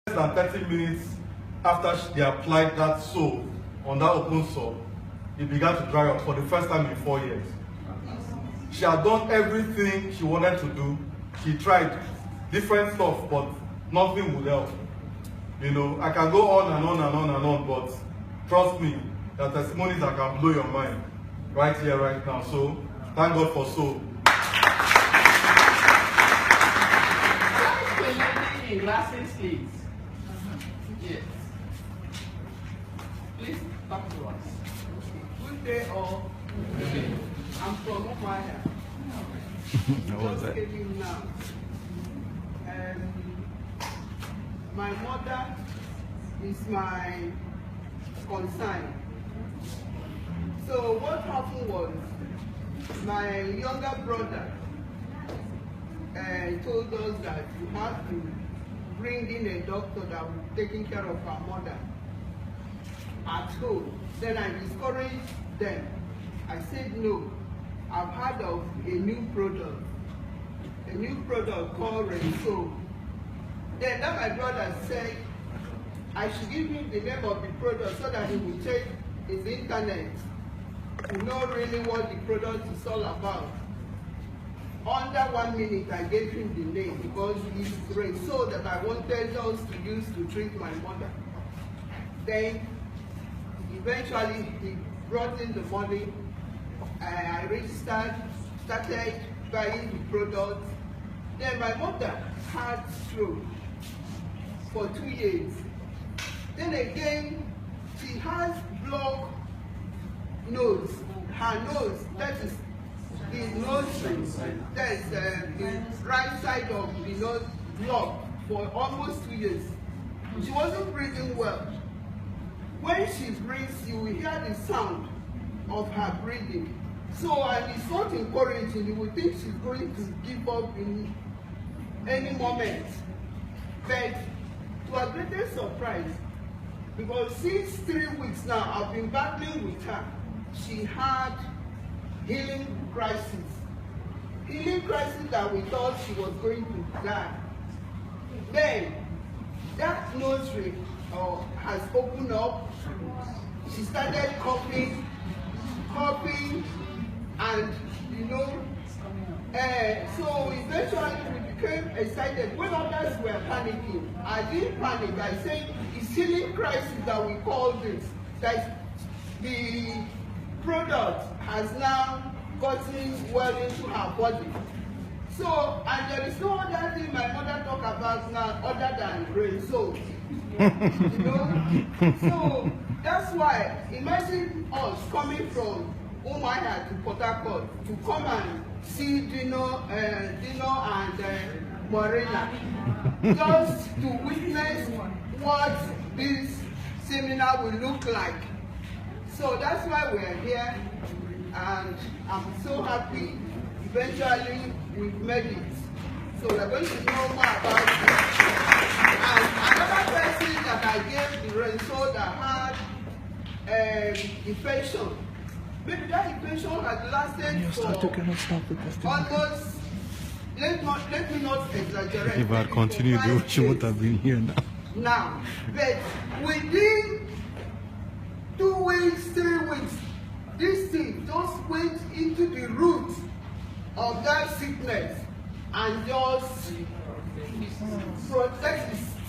Less than 30 minutes after they applied that soap on that open sore, it began to dry up for the first time in 4 years. She had done everything she wanted to do. She tried different stuff, but nothing would help. You know, I can go on and on and on and on, but trust me, there are testimonies that can blow your mind right here, right now. So, thank God for soap. In glasses, please. Yes. Please talk to us. Good day, all. I'm from Umaya. Just came in now. My mother is my concern. So what happened was, my younger brother told us that you have to bring in a doctor that will be taking care of our mother at home. Then I discouraged them. I said no. I've heard of a new product called Renso. Then my brother said I should give him the name of the product so that he will check his internet to know really what the product is all about. Under 1 minute, I gave him the name because it's Renso that I wanted us to use to treat my mother. Then, eventually, he brought in the money. I registered, started buying the product. Then my mother had stroke for 2 years. Then again, she has blocked nose. Her nose, that is the nose, that is the right side of the nose blocked for almost 2 years. She wasn't breathing well. When she breathes, you will hear the sound of her breathing. So, and it's not encouraging. You would think she's going to give up in any moment. But to our greatest surprise, because since 3 weeks now, I've been battling with her. She had healing crisis. Healing crisis that we thought she was going to die. Then, that nose ring has opened up. She started coughing, and you know, so eventually we became excited. When others were panicking, I didn't panic. I said, it's healing crisis that we call this. That the product has now gotten well into her body. So, and there is no other thing my mother talk about now other than Renso. You know? So, that's why, imagine us coming from Umaya to Port Harcourt to come and see Dino and Morena, just to witness what this seminar will look like. So that's why we're here, and I'm so happy. Eventually, we've made it. So we're going to know more about it. And another person that I gave the Renso that had infection. Maybe that infection had lasted for almost, let me not exaggerate. If I continue, she would have been here now. Now, but within 2 weeks, 3 weeks, this thing just went into the root of that sickness and just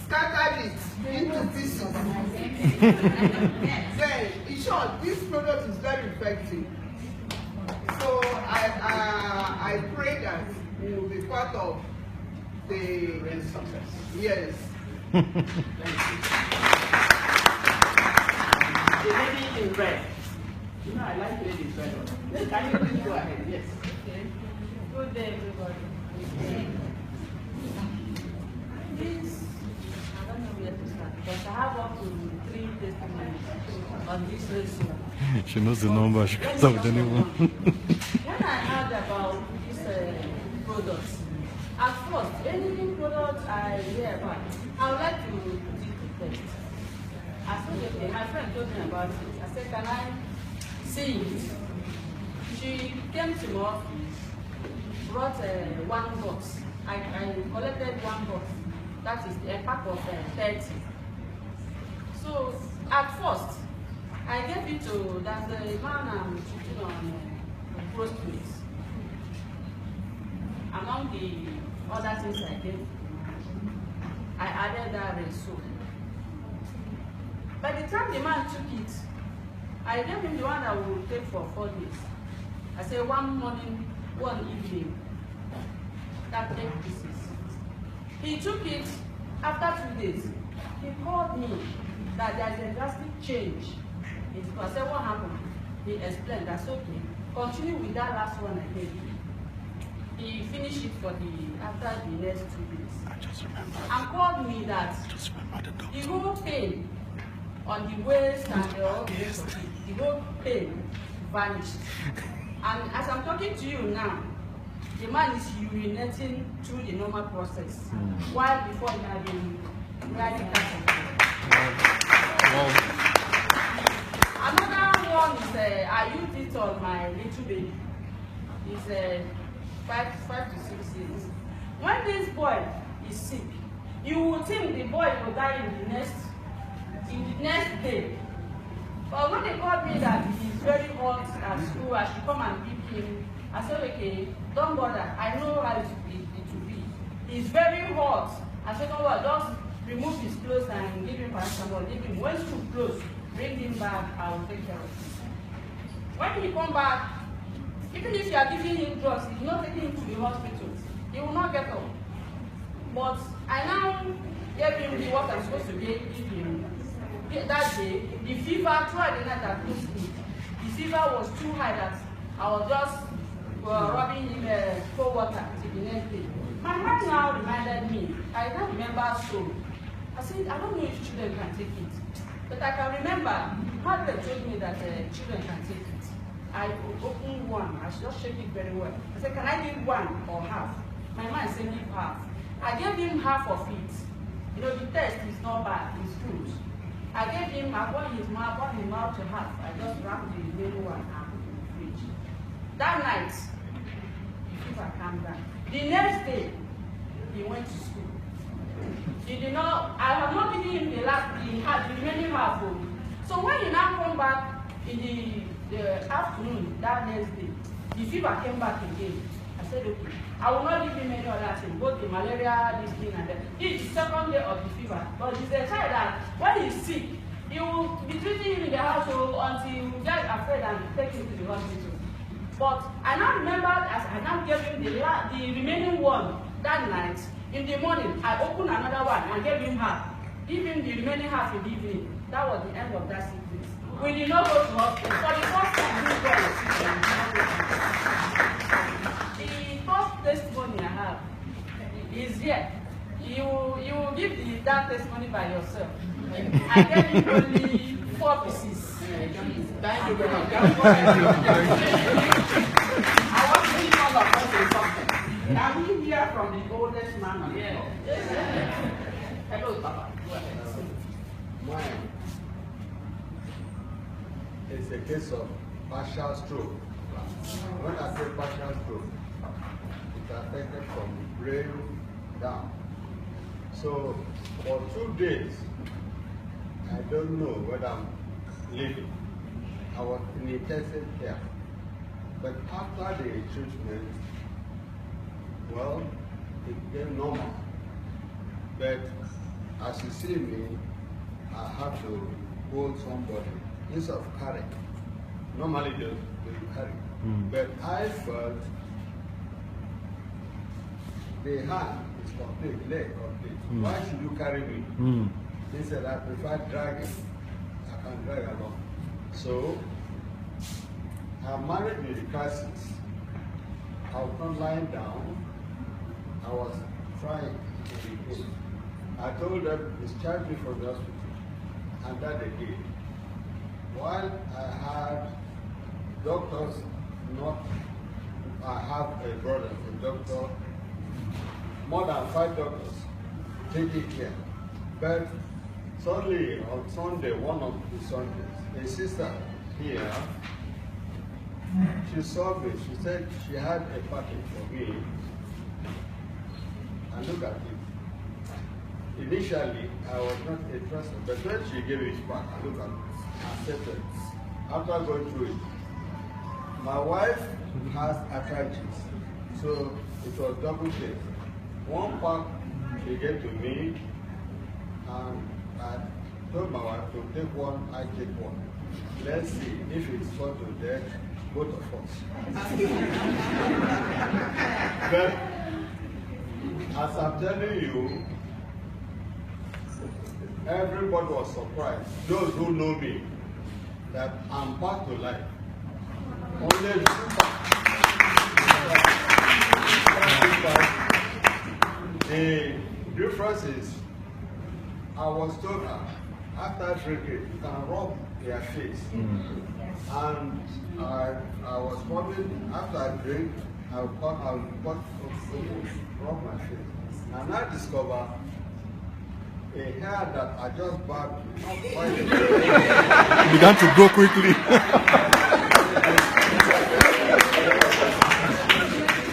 scattered it into pieces. Then, in short, this product is very effective. So I pray that we will be part of the success. Yes. The lady in red. You know, I like ladies in red. Can you please go ahead? Yes. Okay. Good day, everybody. This, I don't know where to start, but I have up to 3 testimonies on this ratio. She knows the number, she can't stop with anyone. When I heard about this product, at first, any product I hear about, I would like to put it to test. I said, okay, my friend told me about it. I said, can I see it? She came to my office, brought 1 box. I collected 1 box. That is a pack of 30. So at first, I gave it to that man I'm treating on prostrates. Among the other things I gave, I added that red soap. By the time the man took it, I gave him the one that will take for 4 days. I said 1 morning, 1 evening. That 8 pieces. He took it after 2 days. He called me that there is a drastic change. I said, what happened? He explained, that's okay. Continue with that last one I gave you. He finished it for after the next 2 days. I just remember. And called me that the whole pain on the waist and the whole pain vanished. And as I'm talking to you now, the man is urinating through the normal process, while before he had been riding Another one is I used it on my little baby. It's 5 to 6 years. When this boy is sick, you would think the boy will die in the next day. But when they called me that he's very hot at school, I should come and give him, I said, okay, don't bother. I know how it will be. He's very hot. I said, no, just remove his clothes and give him paracetamol. Give him. When school close, bring him back. I will take care of him. When he come back, even if you are giving him drugs, he's not taking him to the hospital. He will not get up. But I now gave him what I'm supposed to give him. That day, the fever throughout the night that took me, the fever was too high that I was just rubbing him cold water till the next day. My mind now reminded me, I can't remember so. I said, I don't know if children can take it. But I can remember, Margaret told me that children can take it. I opened one, I just shake it very well. I said, can I give one or half? My mind said, give half. I gave him half of it. You know, the taste is not bad, it's good. I gave him, I bought his mouth to half. I just wrapped the remaining one and put it in the fridge. That night, the fever calmed down. The next day, he went to school. He did not, I have not given him the remaining half. So when he now come back in the afternoon, that next day, the fever came back again. I said, okay, I will not give him any other thing, both the malaria, this thing and that. This is the second day of the fever. But he's a child that when he's sick, he will be treating him in the household until he will get afraid and take him to the hospital. But I now remembered as I now gave him the remaining one that night. In the morning, I opened another one and gave him half. Give him the remaining half in the evening. That was the end of that sickness. We did not go to hospital. For the first time, this boy was sick. The first testimony I have is here. You will give that testimony by yourself. I gave him only 4 pieces. Thank you very much. I want to give all of us something. Can we hear from the oldest man? Yes. Hello, Papa. Mine is a case of partial stroke. When I say partial stroke, it's affected from the brain down. So for 2 days, I don't know whether I'm living. I was in intensive care. But after the treatment, well, it became normal. But as you see me, I have to hold somebody instead of carrying. Normally they carry. But I felt the hand is complete, leg complete. Why should you carry me? He said, I prefer dragging. I can drag along. So I managed the crisis. I was not lying down. I was trying to be good. I told them, discharge me from the hospital. And that they did. While I had doctors, I have a brother, a doctor, more than 5 doctors taking care. But suddenly on Sunday, one of the Sundays, a sister here, she saw me. She said she had a package for me. And look at it. initially, I was not interested, but when she gave it back, I looked at it, accepted. After going through it, my wife has arthritis, so it was double case. One pack she gave to me, and I told my wife to take one, I take one. Let's see if it's fought to death, both of us. But as I'm telling you, everybody was surprised. Those who know me, that I'm back to life. Only the difference is, I was told that after drinking, you can rub your face. And I was wondering, after I drink, I'll rub my face. And I discovered a hair that I just barbed began to grow quickly.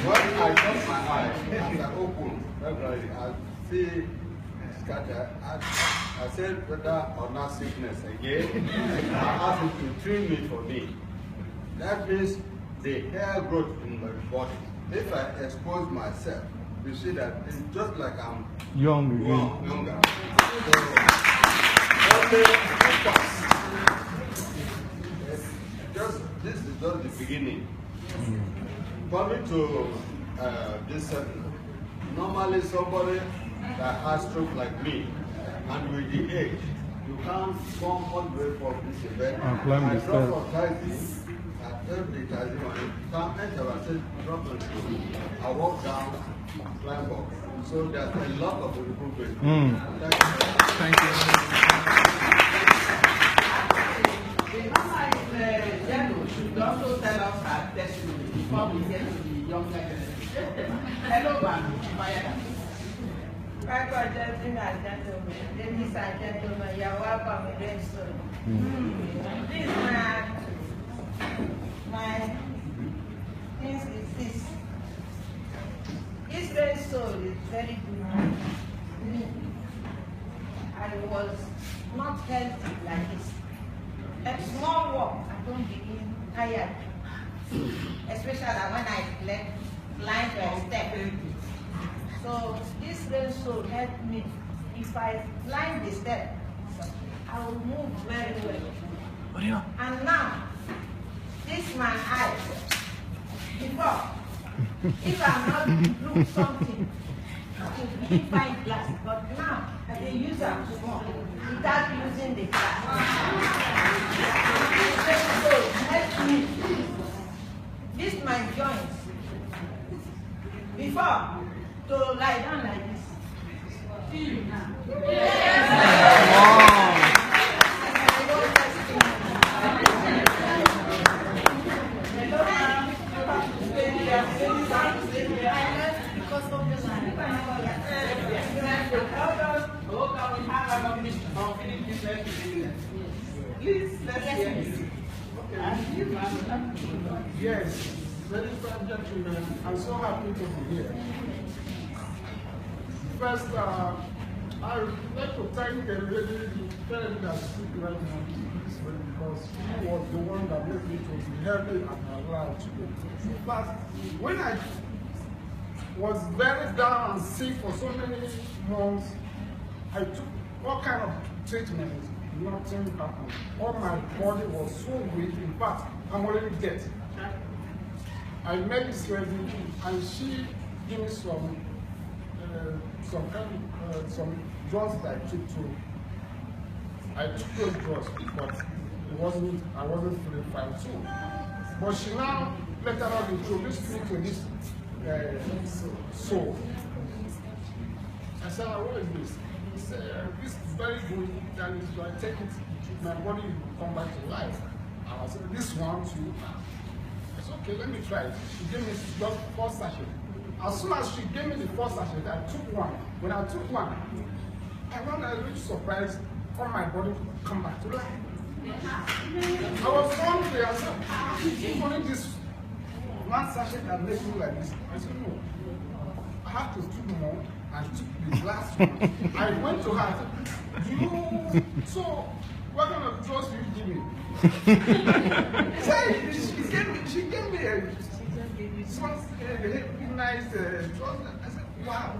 When I got my eye, as I opened, I see scatter. I said whether or not sickness again. I asked him to treat me for me. That means the hair growth in my body. If I expose myself, you see that it's just like I'm Young again. younger. So, only this is just the beginning. Coming to this setting, normally somebody that has stroke like me, and with the age, you can't come all the way from this event. And climb the stairs. I walk down, climb up. So there's a lot of improvement. Thank you. The mama is yellow. She should also tell us her testimony before we get to the younger generation. Hello, ma'am. My God, gentlemen and gentlemen, ladies and gentlemen, you are welcome again soon. This my things is this. This red soul is very good. I was not healthy like this. A small walk, I don't begin tired. Especially when I climb to a step. So this red soul helped me. If I climb the step, I will move very well. And now, this is my eye. Before, if I'm not look something, I will find glass. But now, I can use them small without using the glass. So help me. This is my joints. Before, to lie down like this. See you now. Yes, ladies and gentlemen, I'm so happy to be here. First, I would like to thank the lady that is right now because she was the one that made me to be healthy and alive today. In fact, when I was very down and sick for so many months, I took all kind of treatments. Nothing happened. All my body was so weak. In fact, I'm already dead. I met this lady and she gave me some drugs that I took too. I took those drugs, but I wasn't feeling fine too. But she now later on introduced me to this soul. I said, what is this? He said, this is very good, and if I take it, my body will come back to life. And I said, this one too. I said, okay, let me try it. She gave me just 4 sachets. As soon as she gave me the 4 sachets, I took one. When I took one, I was really surprised how my body could come back to life. I was hungry. I said, if only this 1 sachet can make me like this. I said, no. I have to do more. and took the last one. I went to her and said, so what kind of drugs do you give me? She gave me a nice drug. I said, wow.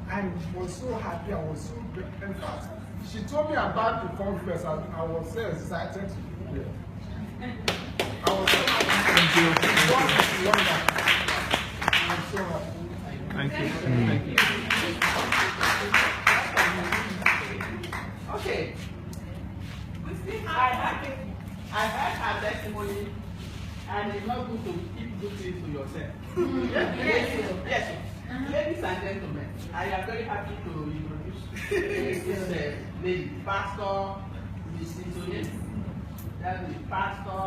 I was so happy, I was so good. In fact, she told me about the conference and I was so excited to be here. I was so happy. I'm so happy. Thank you. Thank you. Okay. I heard her testimony, and it's not good to keep good things to yourself. Yes. Ladies and gentlemen, I am very happy to introduce this lady, Pastor Mrs. That is Pastor.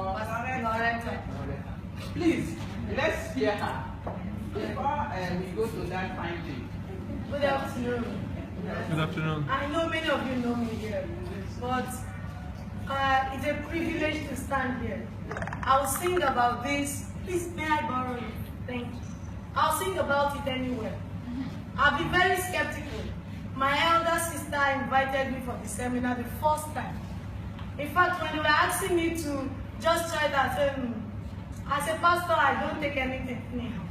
Please, let's hear her before we go to that fine thing. Good afternoon. Good afternoon. I know many of you know me here, but it's a privilege to stand here. I'll sing about this. Please, may I borrow it? Thank you. I'll sing about it anywhere. I'll be very skeptical. My elder sister invited me for the seminar the first time. In fact, when they were asking me to just try that, as a pastor, I don't take anything anyhow.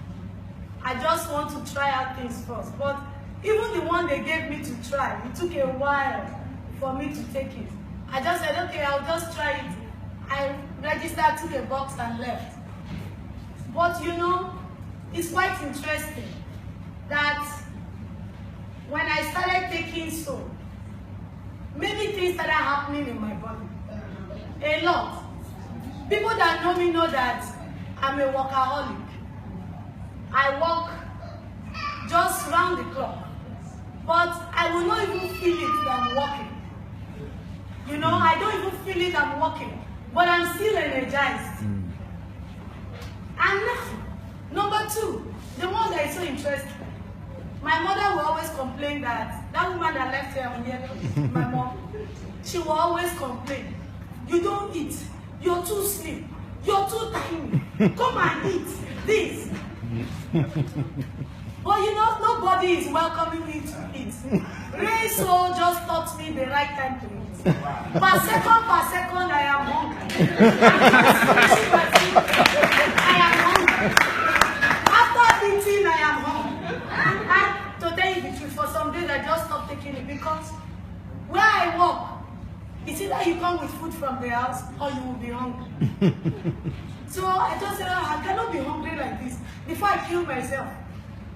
I just want to try out things first. But even the one they gave me to try, it took a while for me to take it. I just said, okay, I'll just try it. I registered, took a box and left. But you know, it's quite interesting that when I started taking so, many things started happening in my body. A lot. People that know me know that I'm a workaholic. I work just round the clock. But I will not even feel it that I'm working. You know, I don't even feel it I'm working. But I'm still energized. And number two, the one that is so interesting. My mother will always complain that woman that left here on here, my mom, she will always complain. You don't eat. You're too slim. You're too tiny. Come and eat this. But you know, nobody is welcoming me to eat. Ray so just taught me the right time to eat. Per second, I am hungry. I am hungry. After eating, I am hungry. And to tell you the truth, for some days I just stopped taking it because where I work, it's either you come with food from the house or you will be hungry. So I just said, I cannot be hungry like this before I kill myself.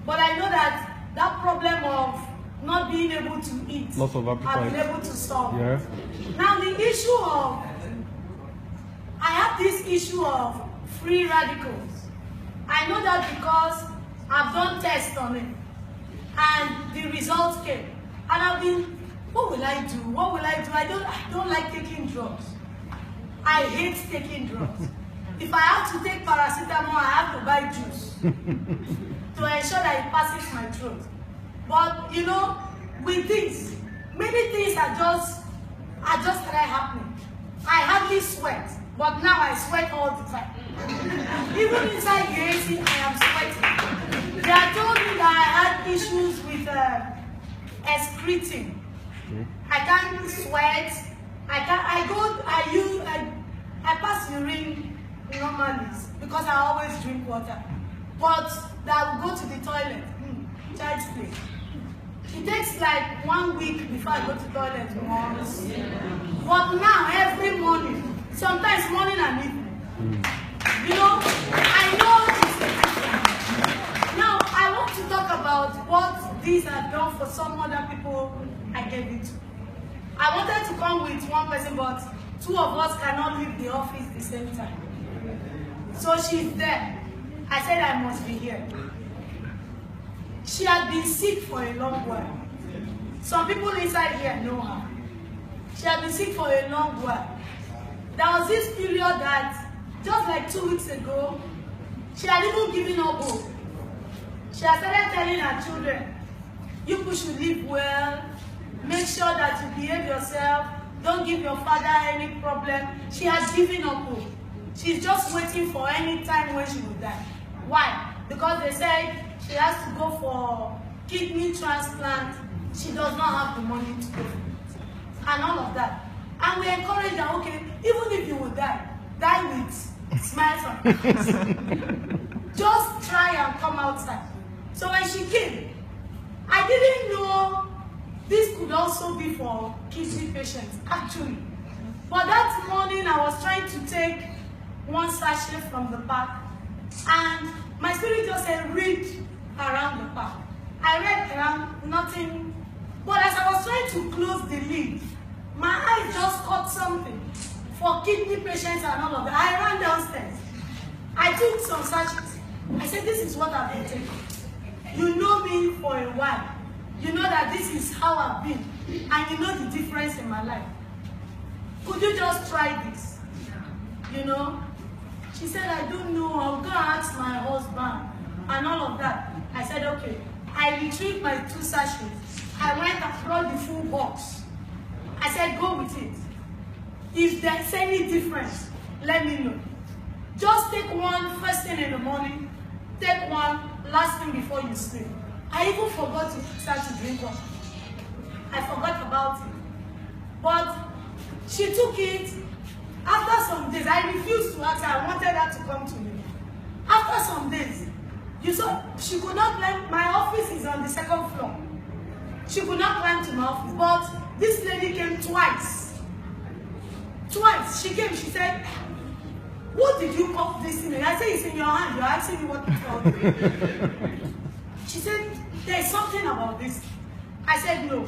But I know that problem of not being able to eat, loss of appetite, I've been able to solve. Yeah. Now the issue of, I have this issue of free radicals. I know that because I've done tests on it and the results came. And I've been, what will I do? What will I do? I don't like taking drugs. I hate taking drugs. If I have to take paracetamol, I have to buy juice to ensure that it passes my throat. But you know, with this, many things are just started happening. I hardly sweat, but now I sweat all the time. Even inside the AC, I am sweating. They have told me that I had issues with excreting. I can't sweat. I pass urine normally because I always drink water. But that I will go to the toilet. Child's play. It takes like 1 week before I go to the toilet once. But now every morning, sometimes morning and evening. You know, I know it's different. Now I want to talk about what these have done for some other people I gave it to. I wanted to come with one person, but two of us cannot leave the office at the same time. So she's there. I said I must be here. She had been sick for a long while. Some people inside here know her. She had been sick for a long while. There was this period that, just like 2 weeks ago, she had even given up hope. She had started telling her children, you people should live well, make sure that you behave yourself, don't give your father any problem. She has given up hope. She's just waiting for any time when she will die. Why? Because they said she has to go for kidney transplant, she does not have the money to pay for it, and all of that. And we encourage her, okay, even if you will die with smiles on your face. Just try and come outside. So when she came, I didn't know this could also be for kidney patients, actually. But that morning, I was trying to take one sachet from the pack, and my spirit just said, read around the pack. I read around, nothing. But as I was trying to close the lid, my eye just caught something for kidney patients and all of that. I ran downstairs. I took some sachets. I said, this is what I've been taking. You know me for a while. You know that this is how I've been. And you know the difference in my life. Could you just try this? You know? She said, I don't know. I'll go ask my husband and all of that. I said, okay. I retrieved my 2 sachets. I went and brought the full box. I said, go with it. If there's any difference, let me know. Just take one first thing in the morning. Take one last thing before you sleep. I even forgot to start to drink water. I forgot about it. But she took it. After some days, I refused to ask her. I wanted her to come to me. After some days, you saw, she could not climb. My office is on the 2nd floor. She could not climb to my office. But this lady came twice. Twice. She came, she said, what did you pop this in? I said, it's in your hand. You're asking me what it's called. She said, there's something about this. I said, no.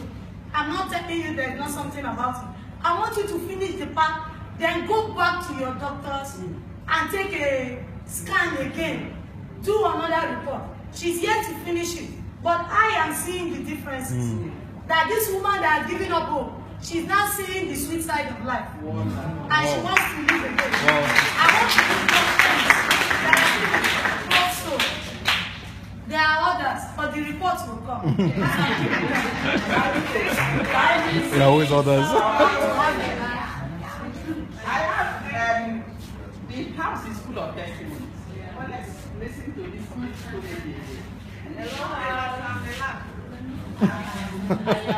I'm not telling you there's not something about it. I want you to finish the pack, then go back to your doctors and take a scan again. Do another report. She's yet to finish it. But I am seeing the differences. That this woman that has given up hope, she's now seeing the sweet side of life. And she wants to live again. I want to give them also. There are others, but the reports will come. There are always others. I have the house is full of testimonies. Well, let's listen to this beautiful lady. Hello.